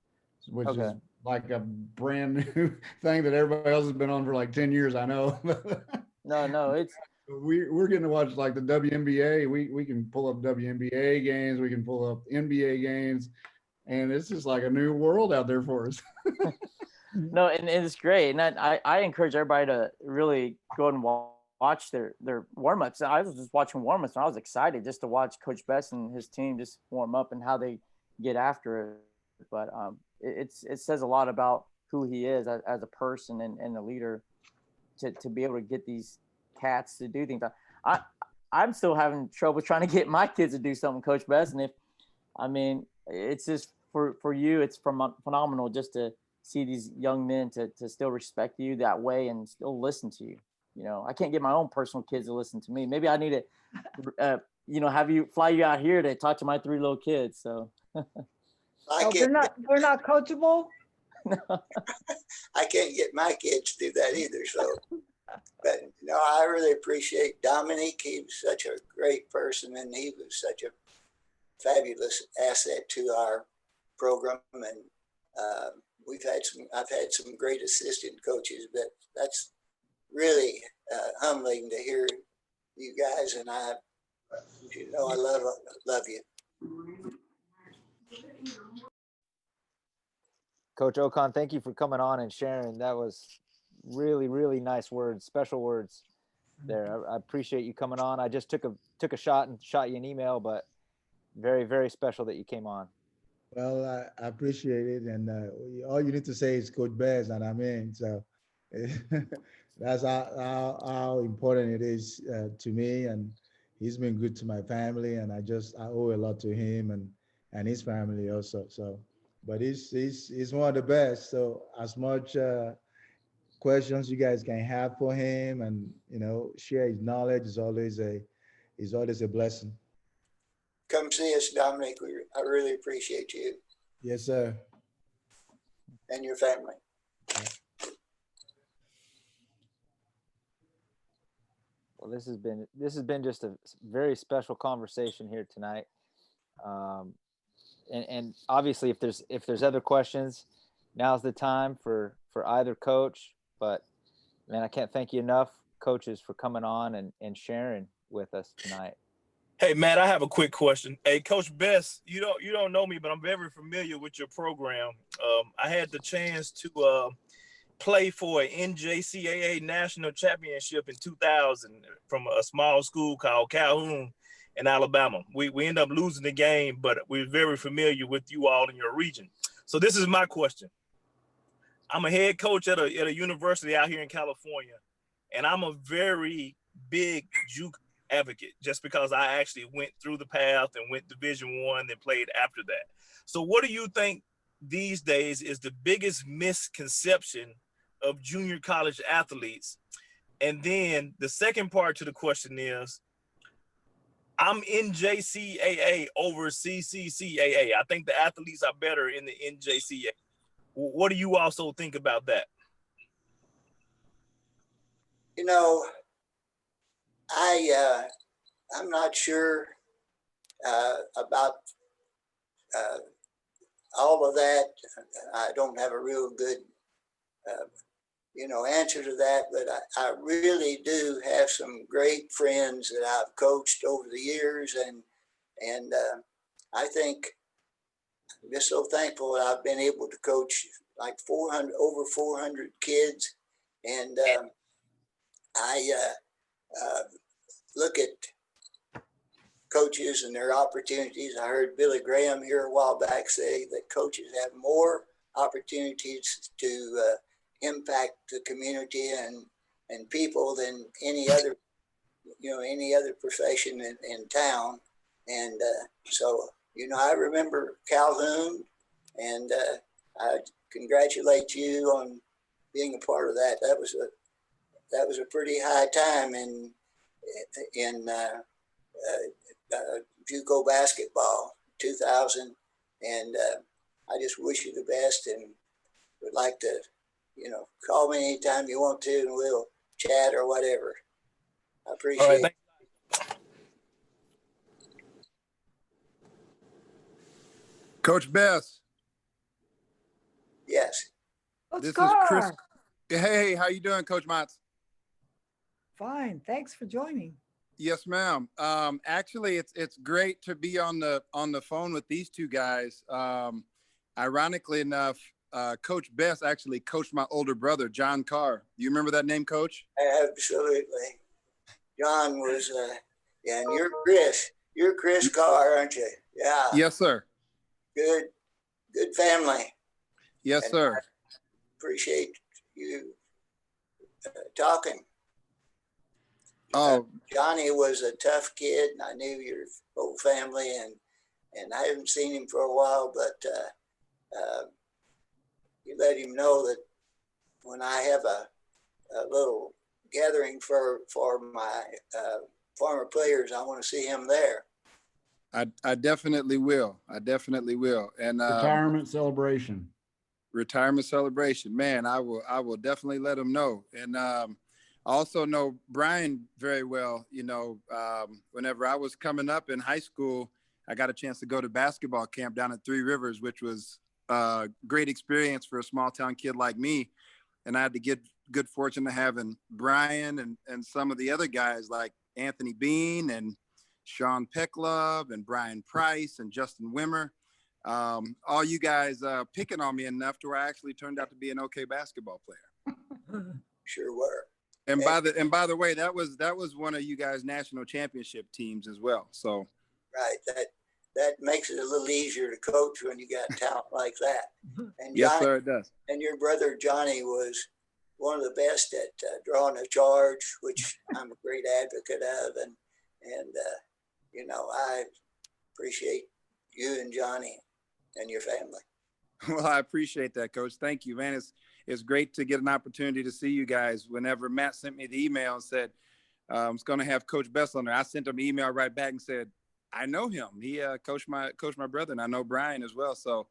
which is like a brand new thing that everybody else has been on for like 10 years. I know. No, it's we're getting to watch like the WNBA. We can pull up WNBA games. We can pull up NBA games, and it's just like a new world out there for us. no, and it's great. And I encourage everybody to really go and watch their warm-ups. I was just watching warm-ups and I was excited just to watch Coach Bess and his team just warm up and how they get after it. But it says a lot about who he is as a person and a leader to be able to get these cats to do things. I'm still having trouble trying to get my kids to do something, Coach Bess. And it's just for you, it's phenomenal just to see these young men to still respect you that way and still listen to you. I can't get my own personal kids to listen to me. Maybe I need to, have you fly you out here to talk to my 3 little kids. So they're not coachable. I can't get my kids to do that either. So, but I really appreciate Dominique. He was such a great person, and he was such a fabulous asset to our program. And I've had some great assistant coaches, but that's really humbling to hear you guys, and I love you. Coach Ocon, thank you for coming on and sharing. That was really, really nice words, special words there. I appreciate you coming on. I just took a shot and shot you an email, but very, very special that you came on. Well, I appreciate it, and all you need to say is Coach Bess, and I'm in. So that's how important it is to me, and he's been good to my family, and I owe a lot to him and his family also. So, but he's one of the best. So as much questions you guys can have for him, and share his knowledge is always a blessing. Come see us, Dominic. I really appreciate you. Yes, sir. And your family. Well, this has been just a very special conversation here tonight. And obviously, if there's other questions, now's the time for either coach. But man, I can't thank you enough, coaches, for coming on and sharing with us tonight. Hey, Matt, I have a quick question. Hey, Coach Bess, you don't know me, but I'm very familiar with your program. I had the chance to play for an NJCAA national championship in 2000 from a small school called Calhoun in Alabama. We ended up losing the game, but we're very familiar with you all in your region. So this is my question. I'm a head coach at a university out here in California, and I'm a very big juke advocate just because I actually went through the path and went Division I and played after that. So what do you think these days is the biggest misconception of junior college athletes? And then the second part to the question is, I'm NJCAA over CCCAA. I think the athletes are better in the NJCAA. What do you also think about that? You know, I'm not sure about all of that. I don't have a real good answer to that, but I really do have some great friends that I've coached over the years, and I think I'm just so thankful that I've been able to coach like over 400 kids, and I look at coaches and their opportunities. I heard Billy Graham here a while back say that coaches have more opportunities to impact the community and people than any other profession in town. And so I remember Calhoun, and I congratulate you on being a part of that. That was a pretty high time in JUCO basketball, 2000, and I just wish you the best, and would like to call me anytime you want to, and we'll chat or whatever. I appreciate it. Coach Bess. Yes. Coach This is Carr. Chris. Hey, how you doing, Coach Motz? Fine. Thanks for joining. Yes, ma'am. Actually, it's great to be on the phone with these two guys. Ironically enough, Coach Bess actually coached my older brother, John Carr. Do you remember that name, Coach? Absolutely. John was, and you're Chris Carr, aren't you? Yeah. Yes, sir. Good family. Yes, sir. I appreciate you talking. Oh, Johnny was a tough kid, and I knew your whole family, and I haven't seen him for a while, but you let him know that when I have a little gathering for my former players, I want to see him there. I definitely will. I definitely will. And Retirement celebration. Retirement celebration, man. I will definitely let him know. And I also know Brian very well. Whenever I was coming up in high school, I got a chance to go to basketball camp down at Three Rivers, which was a great experience for a small town kid like me. And I had to get good fortune to having Brian and some of the other guys like Anthony Bean and Sean Pecklove and Brian Price and Justin Wimmer. All you guys picking on me enough to where I actually turned out to be an okay basketball player. Sure were. And by the way, that was one of you guys' national championship teams as well. So right, that makes it a little easier to coach when you got talent like that. And yes, Johnny, sir, it does. And your brother Johnny was one of the best at drawing a charge, which I'm a great advocate of, and I appreciate you and Johnny and your family. Well, I appreciate that, Coach. Thank you, man. It's great to get an opportunity to see you guys. Whenever Matt sent me the email and said, I was going to have Coach Bess on there, I sent him an email right back and said, I know him. He coached my brother, and I know Brian as well. So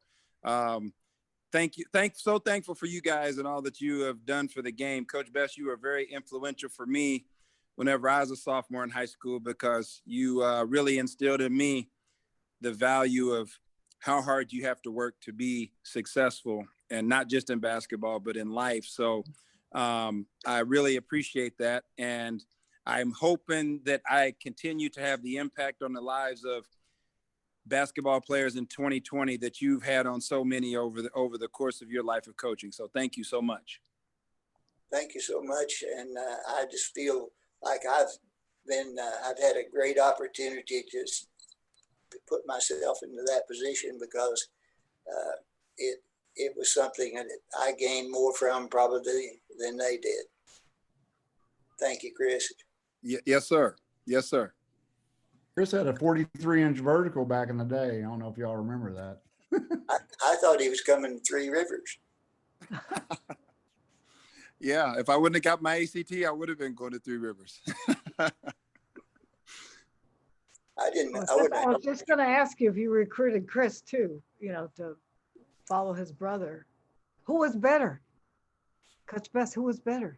thank you. So thankful for you guys and all that you have done for the game. Coach Bess, you were very influential for me whenever I was a sophomore in high school, because you really instilled in me the value of how hard you have to work to be successful, and not just in basketball, but in life. So I really appreciate that. And I'm hoping that I continue to have the impact on the lives of basketball players in 2020 that you've had on so many over the course of your life of coaching. So thank you so much. Thank you so much. And I just feel like I've had a great opportunity to put myself into that position, because it was something that I gained more from probably than they did. Thank you, Chris. Yes, sir. Yes, sir. Chris had a 43-inch vertical back in the day. I don't know if y'all remember that. I thought he was coming to Three Rivers. Yeah, if I wouldn't have got my ACT, I would have been going to Three Rivers. I didn't. I I was wouldn't. just going to ask you if you recruited Chris too, you know, to follow his brother. Who was better? Coach Bess, who was better?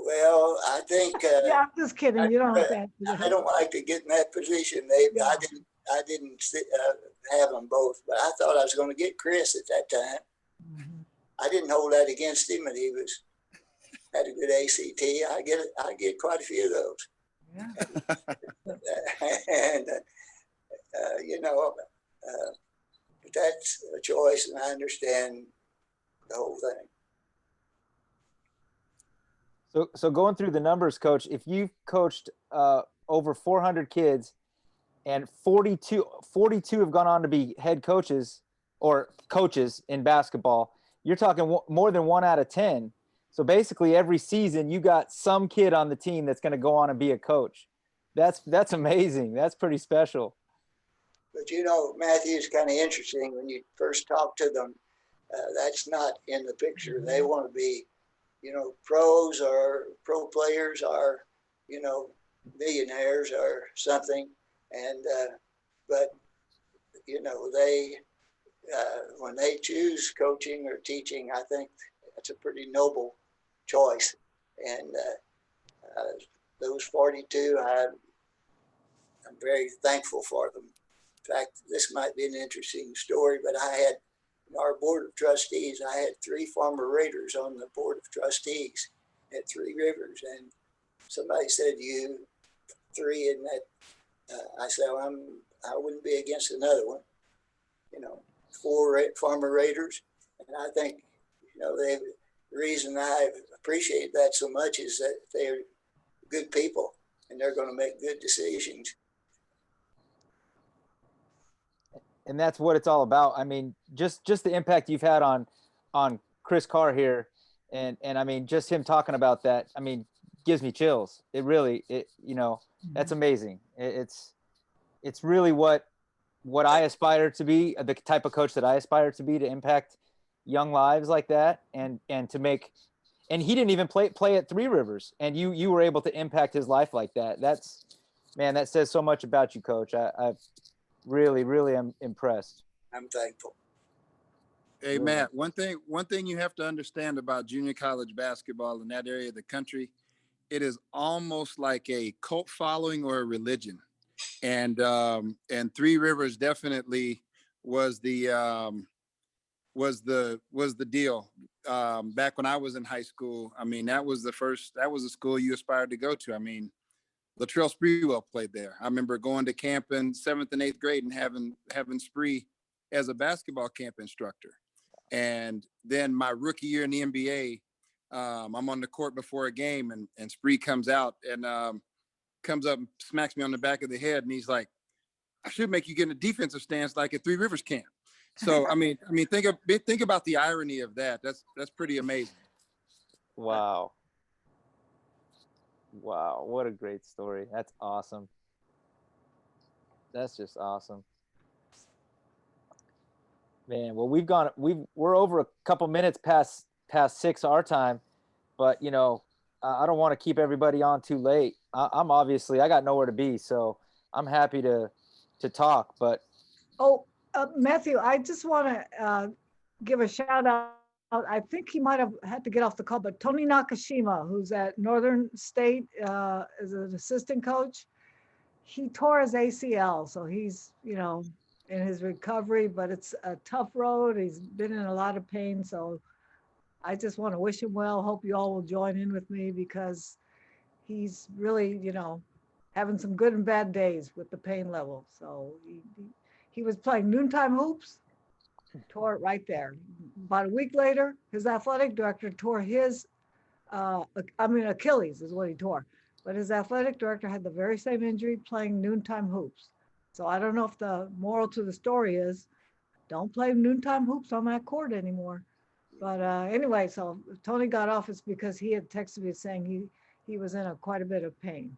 Well, I think. Yeah, I'm just kidding. You don't have to answer I that. don't like to get in that position. Yeah. I didn't have them both, but I thought I was going to get Chris at that time. Mhm. I didn't hold that against him, and he had a good ACT. I get quite a few of those. Yeah. And you know, but that's a choice, and I understand the whole thing. So going through the numbers, Coach, if you've coached over 400 kids and 42 have gone on to be head coaches or coaches in basketball, you're talking more than 1 out of 10. So basically every season you got some kid on the team that's going to go on and be a coach. That's amazing. That's pretty special. But you know, Matthew, is kind of interesting when you first talk to them. That's not in the picture. They want to be, you know, pros or pro players or, you know, millionaires or something. And but you know, they when they choose coaching or teaching, I think that's a pretty noble choice. And those 42, I'm very thankful for them. In fact, this might be an interesting story, but I had in our board of trustees, I had 3 former Raiders on the board of trustees at Three Rivers. And somebody said, you 3 in that, I said, well, I wouldn't be against another one. You know, 4 former Raiders. And I think, you know, the reason I appreciate that so much is that they're good people and they're going to make good decisions. And that's what it's all about. I mean, just the impact you've had on Chris Carr here, and I mean, just him talking about that, I mean, gives me chills. It really, you know, that's amazing. It's really what I aspire to be, the type of coach that I aspire to be, to impact young lives like that, and to make. And he didn't even play at Three Rivers, and you were able to impact his life like that. That's, man, that says so much about you, Coach. I really am impressed. I'm thankful. Hey, Matt, one thing you have to understand about junior college basketball in that area of the country, it is almost like a cult following or a religion. And Three Rivers definitely was the deal. Back when I was in high school, I mean, that was the school you aspired to go to. I mean, Latrell Sprewell played there. I remember going to camp in 7th and 8th grade and having Spree as a basketball camp instructor. And then my rookie year in the NBA, I'm on the court before a game, and Spree comes out and comes up and smacks me on the back of the head, and he's like, "I should make you get in a defensive stance like at Three Rivers camp." So I mean, think about the irony of that. That's pretty amazing. Wow, what a great story. That's awesome. That's just awesome, man. Well, we're over a couple minutes past 6 our time, but you know, I don't want to keep everybody on too late. I'm obviously, I got nowhere to be, so I'm happy to talk. But Matthew, I just want to give a shout out. I think he might have had to get off the call, but Tony Nakashima, who's at Northern State as an assistant coach, he tore his ACL. So he's, you know, in his recovery, but it's a tough road. He's been in a lot of pain. So I just want to wish him well. Hope you all will join in with me, because he's really, you know, having some good and bad days with the pain level. So he was playing noontime hoops, tore it right there. About a week later, his athletic director tore his, Achilles is what he tore. But his athletic director had the very same injury playing noontime hoops. So I don't know if the moral to the story is don't play noontime hoops on that court anymore. But anyway, so Tony got off. It's because he had texted me saying he was in quite a bit of pain.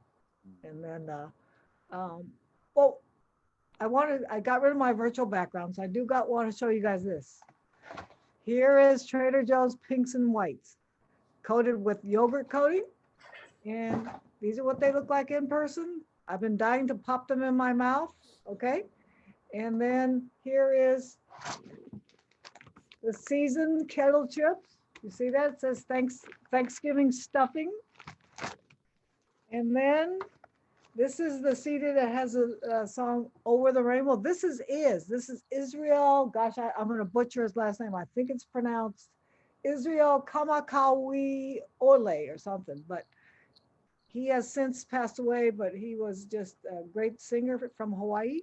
And then, well, I got rid of my virtual background, so I do want to show you guys this. Here is Trader Joe's pinks and whites, coated with yogurt coating. And these are what they look like in person. I've been dying to pop them in my mouth, okay? And then here is the seasoned kettle chips. You see that? It says Thanksgiving stuffing. And then this is the CD that has a song Over the Rainbow. This is Israel. Gosh, I'm going to butcher his last name. I think it's pronounced Israel Kamakawi Ole or something. But he has since passed away, but he was just a great singer from Hawaii.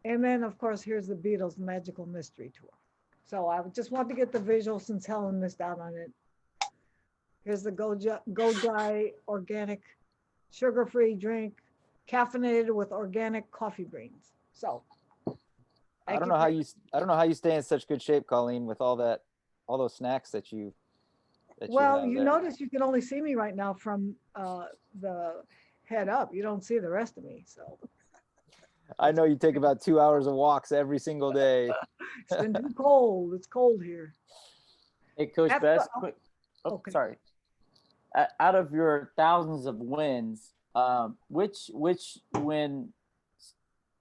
And then, of course, here's the Beatles' Magical Mystery Tour. So I just want to get the visual since Helen missed out on it. Here's the Go Dry organic sugar-free drink, caffeinated with organic coffee beans. So I don't know how you stay in such good shape, Colleen, with all those snacks that you. Well, you notice you can only see me right now from the head up. You don't see the rest of me. So I know you take about 2 hours of walks every single day. It's been too cold. It's cold here. Hey, Coach Bess, quick. Oh, okay. Sorry. Out of your thousands of wins, which win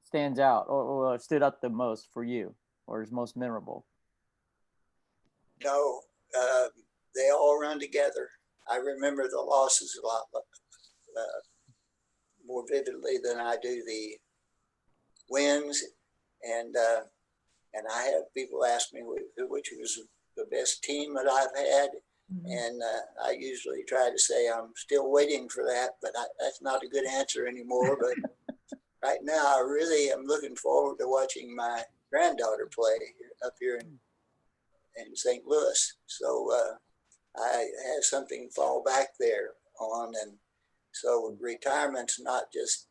stands out or stood up the most for you, or is most memorable? No, they all run together. I remember the losses a lot more vividly than I do the wins, and I have people ask me which was the best team that I've had. And I usually try to say I'm still waiting for that, but that's not a good answer anymore. But right now, I really am looking forward to watching my granddaughter play up here in St. Louis. So I have something to fall back there on. And so retirement's not just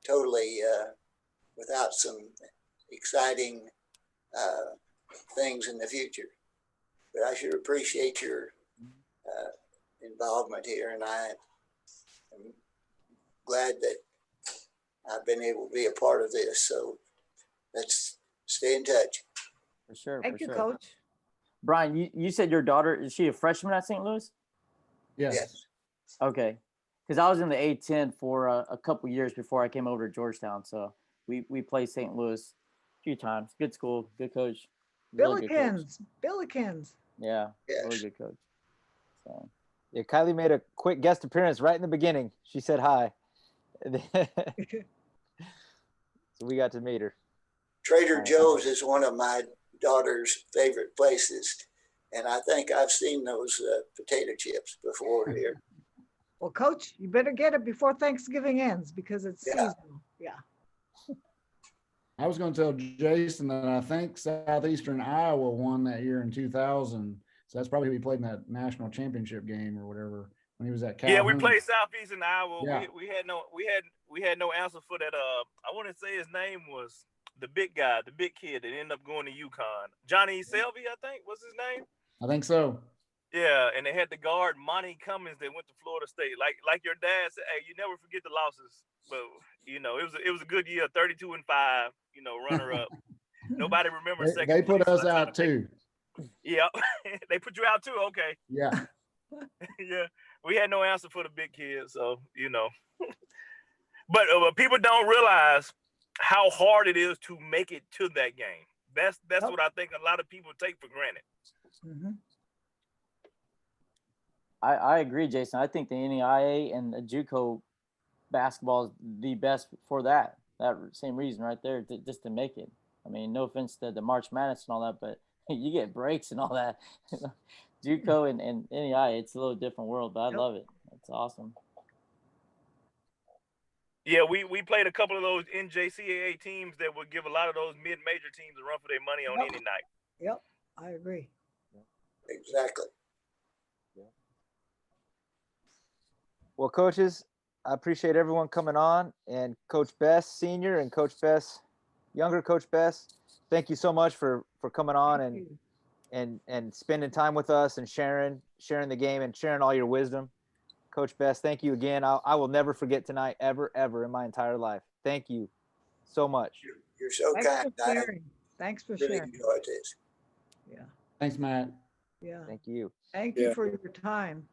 totally without some exciting things in the future. But I should appreciate your involvement here, and I am glad that I've been able to be a part of this. So let's stay in touch. For sure. Thank you, Coach. Brian, you said your daughter, is she a freshman at St. Louis? Yes. Okay. Because I was in the A-10 for a couple years before I came over to Georgetown. So we played St. Louis a few times. Good school, good coach. Really Billikens. Yeah, Yes. really good coach. So. Yeah, Kylie made a quick guest appearance right in the beginning. She said hi. So we got to meet her. Trader Joe's is one of my daughter's favorite places, and I think I've seen those potato chips before here. Well, Coach, you better get it before Thanksgiving ends because it's seasonal. Yeah. I was going to tell Jason that I think Southeastern Iowa won that year in 2000. So that's probably who he played in that national championship game or whatever when he was at Calhoun. Yeah, we played Southeastern Iowa. Yeah. We had no answer for that. I want to say his name was the big guy, the big kid that ended up going to UConn. Johnny Selvey, I think, was his name. I think so. Yeah, and they had the guard Monty Cummins that went to Florida State. Like your dad said, hey, you never forget the losses. But it was a good year, 32-5. Runner up. Nobody remembers second. They put place. us out too. Yeah, they put you out too. Okay. Yeah. Yeah, we had no answer for the big kids, so But people don't realize how hard it is to make it to that game. That's what I think a lot of people take for granted. Mm-hmm. I agree, Jason. I think the NEIA and the JUCO basketball is the best for that same reason right there, just to make it. I mean, no offense to the March Madness and all that, but you get breaks and all that. JUCO and NEIA, it's a little different world, but I love it. It's awesome. Yeah, we played a couple of those NJCAA teams that would give a lot of those mid-major teams a run for their money on any night. Yep, I agree. Exactly. Well, coaches, I appreciate everyone coming on, and Coach Bess Senior and Coach Bess, younger Coach Bess. thank you so much for coming on Thank you. and spending time with us and sharing the game and sharing all your wisdom. Coach Bess, thank you again. I will never forget tonight, ever in my entire life. Thank you so much. You're so Thanks kind. for sharing. Thanks for really sharing. enjoyed this. Yeah. Thanks, Matt. Yeah. Thank you. Thank Yeah. you for your time.